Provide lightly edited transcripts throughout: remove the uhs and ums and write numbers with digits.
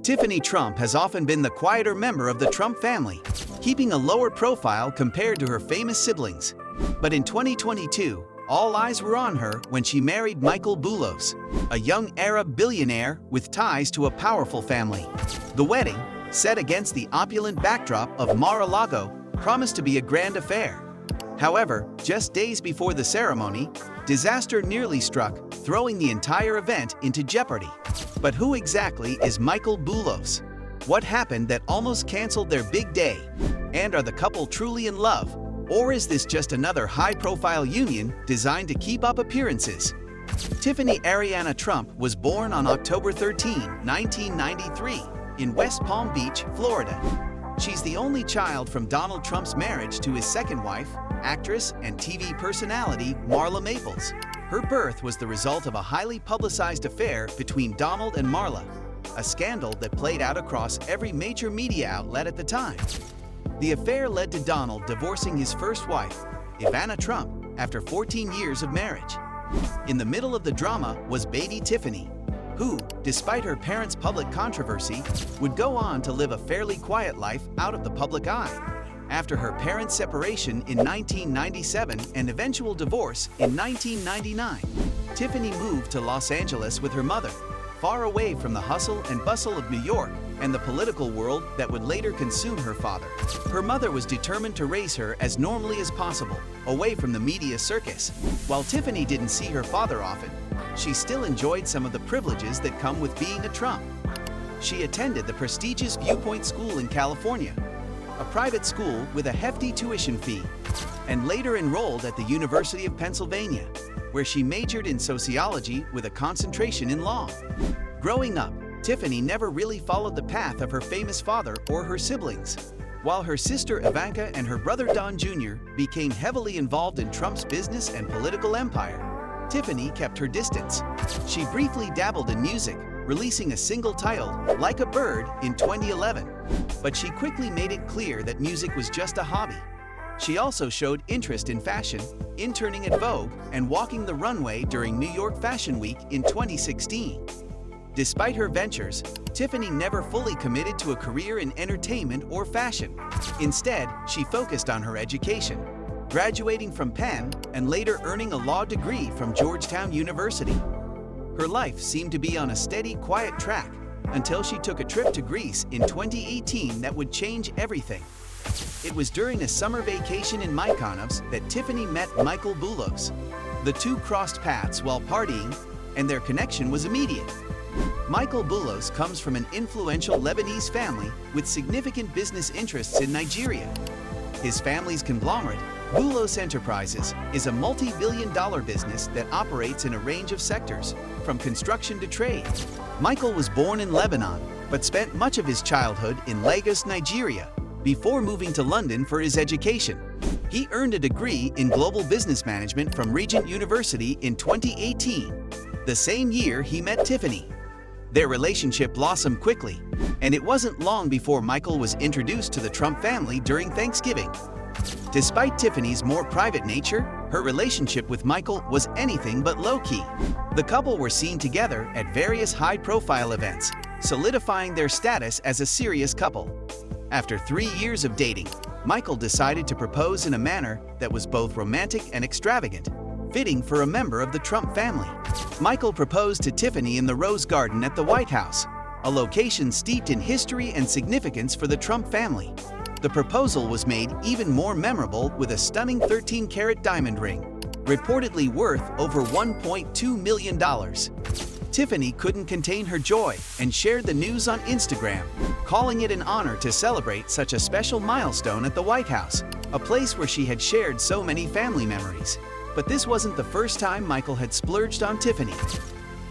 Tiffany Trump has often been the quieter member of the Trump family, keeping a lower profile compared to her famous siblings. But in 2022, all eyes were on her when she married Michael Boulos, a young Arab billionaire with ties to a powerful family. The wedding, set against the opulent backdrop of Mar-a-Lago, promised to be a grand affair. However, just days before the ceremony, disaster nearly struck, throwing the entire event into jeopardy. But who exactly is Michael Boulos? What happened that almost canceled their big day? And are the couple truly in love? Or is this just another high-profile union designed to keep up appearances? Tiffany Ariana Trump was born on October 13, 1993, in West Palm Beach, Florida. She's the only child from Donald Trump's marriage to his second wife, actress and TV personality Marla Maples. Her birth was the result of a highly publicized affair between Donald and Marla, a scandal that played out across every major media outlet at the time. The affair led to Donald divorcing his first wife, Ivana Trump, after 14 years of marriage. In the middle of the drama was baby Tiffany, who, despite her parents' public controversy, would go on to live a fairly quiet life out of the public eye. After her parents' separation in 1997 and eventual divorce in 1999, Tiffany moved to Los Angeles with her mother, far away from the hustle and bustle of New York and the political world that would later consume her father. Her mother was determined to raise her as normally as possible, away from the media circus. While Tiffany didn't see her father often, she still enjoyed some of the privileges that come with being a Trump. She attended the prestigious Viewpoint School in California, a private school with a hefty tuition fee, and later enrolled at the University of Pennsylvania, where she majored in sociology with a concentration in law. Growing up, Tiffany never really followed the path of her famous father or her siblings. While her sister Ivanka and her brother Don Jr. became heavily involved in Trump's business and political empire, Tiffany kept her distance. She briefly dabbled in music, releasing a single titled "Like a Bird" in 2011. But she quickly made it clear that music was just a hobby. She also showed interest in fashion, interning at Vogue, and walking the runway during New York Fashion Week in 2016. Despite her ventures, Tiffany never fully committed to a career in entertainment or fashion. Instead, she focused on her education, graduating from Penn and later earning a law degree from Georgetown University. Her life seemed to be on a steady, quiet track until she took a trip to Greece in 2018 that would change everything. It was during a summer vacation in Mykonos that Tiffany met Michael Boulos. The two crossed paths while partying, and their connection was immediate. Michael Boulos comes from an influential Lebanese family with significant business interests in Nigeria. His family's conglomerate, Boulos Enterprises, is a multi-billion-dollar business that operates in a range of sectors, from construction to trade. Michael was born in Lebanon, but spent much of his childhood in Lagos, Nigeria, before moving to London for his education. He earned a degree in global business management from Regent University in 2018, the same year he met Tiffany. Their relationship blossomed quickly, and it wasn't long before Michael was introduced to the Trump family during Thanksgiving. Despite Tiffany's more private nature, her relationship with Michael was anything but low-key. The couple were seen together at various high-profile events, solidifying their status as a serious couple. After 3 years of dating, Michael decided to propose in a manner that was both romantic and extravagant, fitting for a member of the Trump family. Michael proposed to Tiffany in the Rose Garden at the White House, a location steeped in history and significance for the Trump family. The proposal was made even more memorable with a stunning 13-carat diamond ring, reportedly worth over $1.2 million. Tiffany couldn't contain her joy and shared the news on Instagram, calling it an honor to celebrate such a special milestone at the White House, a place where she had shared so many family memories. But this wasn't the first time Michael had splurged on Tiffany.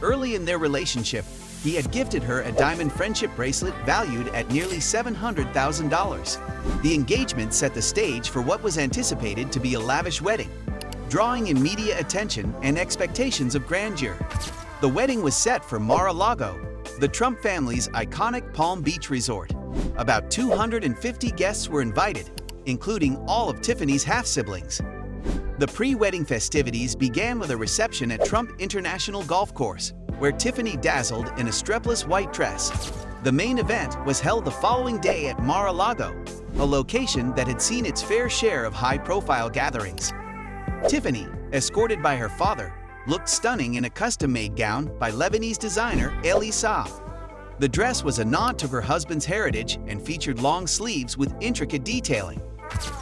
Early in their relationship, he had gifted her a diamond friendship bracelet valued at nearly $700,000. The engagement set the stage for what was anticipated to be a lavish wedding, drawing in media attention and expectations of grandeur. The wedding was set for Mar-a-Lago, the Trump family's iconic Palm Beach resort. About 250 guests were invited, including all of Tiffany's half-siblings. The pre-wedding festivities began with a reception at Trump International Golf Course, where Tiffany dazzled in a strapless white dress. The main event was held the following day at Mar-a-Lago, a location that had seen its fair share of high-profile gatherings. Tiffany, escorted by her father, looked stunning in a custom-made gown by Lebanese designer Elie Saab. The dress was a nod to her husband's heritage and featured long sleeves with intricate detailing.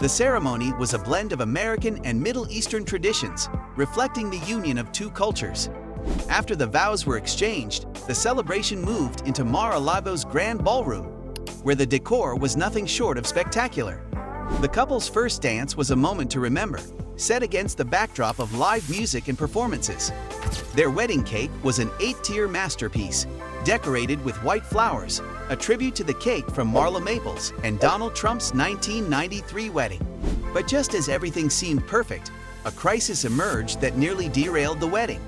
The ceremony was a blend of American and Middle Eastern traditions, reflecting the union of two cultures. After the vows were exchanged, the celebration moved into Mar-a-Lago's Grand Ballroom, where the decor was nothing short of spectacular. The couple's first dance was a moment to remember, set against the backdrop of live music and performances. Their wedding cake was an 8-tier masterpiece, decorated with white flowers, a tribute to the cake from Marla Maples and Donald Trump's 1993 wedding. But just as everything seemed perfect, a crisis emerged that nearly derailed the wedding.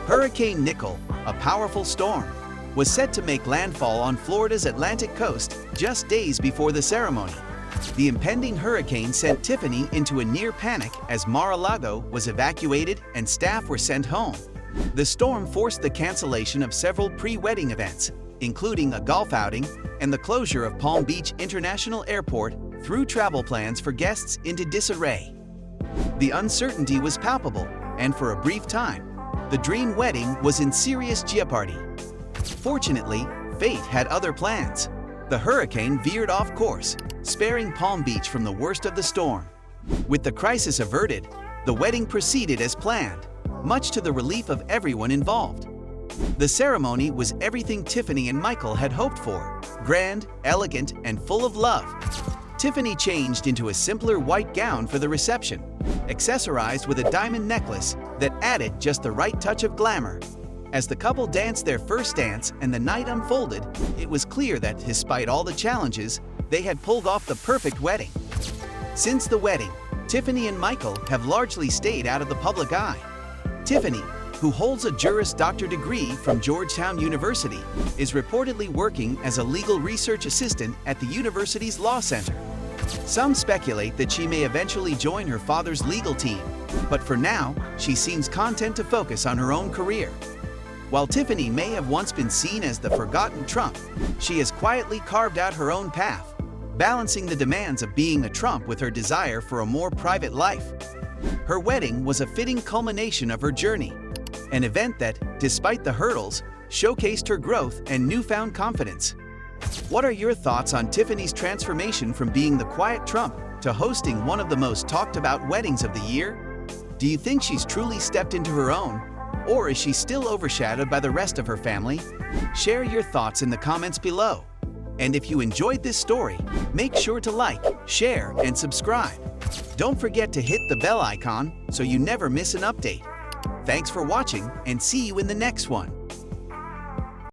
Hurricane Nicole, a powerful storm, was set to make landfall on Florida's Atlantic coast just days before the ceremony. The impending hurricane sent Tiffany into a near panic as Mar-a-Lago was evacuated and staff were sent home. The storm forced the cancellation of several pre-wedding events, including a golf outing and the closure of Palm Beach International Airport, threw travel plans for guests into disarray. The uncertainty was palpable, and for a brief time, the dream wedding was in serious jeopardy. Fortunately, fate had other plans. The hurricane veered off course, sparing Palm Beach from the worst of the storm. With the crisis averted, the wedding proceeded as planned, much to the relief of everyone involved. The ceremony was everything Tiffany and Michael had hoped for: grand, elegant, and full of love. Tiffany changed into a simpler white gown for the reception, accessorized with a diamond necklace that added just the right touch of glamour. As the couple danced their first dance and the night unfolded, it was clear that, despite all the challenges, they had pulled off the perfect wedding. Since the wedding, Tiffany and Michael have largely stayed out of the public eye. Tiffany, who holds a Juris Doctor degree from Georgetown University, is reportedly working as a legal research assistant at the university's law center. Some speculate that she may eventually join her father's legal team, but for now, she seems content to focus on her own career. While Tiffany may have once been seen as the forgotten Trump, she has quietly carved out her own path, balancing the demands of being a Trump with her desire for a more private life. Her wedding was a fitting culmination of her journey, an event that, despite the hurdles, showcased her growth and newfound confidence. What are your thoughts on Tiffany's transformation from being the quiet Trump to hosting one of the most talked about weddings of the year? Do you think she's truly stepped into her own, or is she still overshadowed by the rest of her family? Share your thoughts in the comments below. And if you enjoyed this story, make sure to like, share, and subscribe. Don't forget to hit the bell icon so you never miss an update. Thanks for watching, and see you in the next one.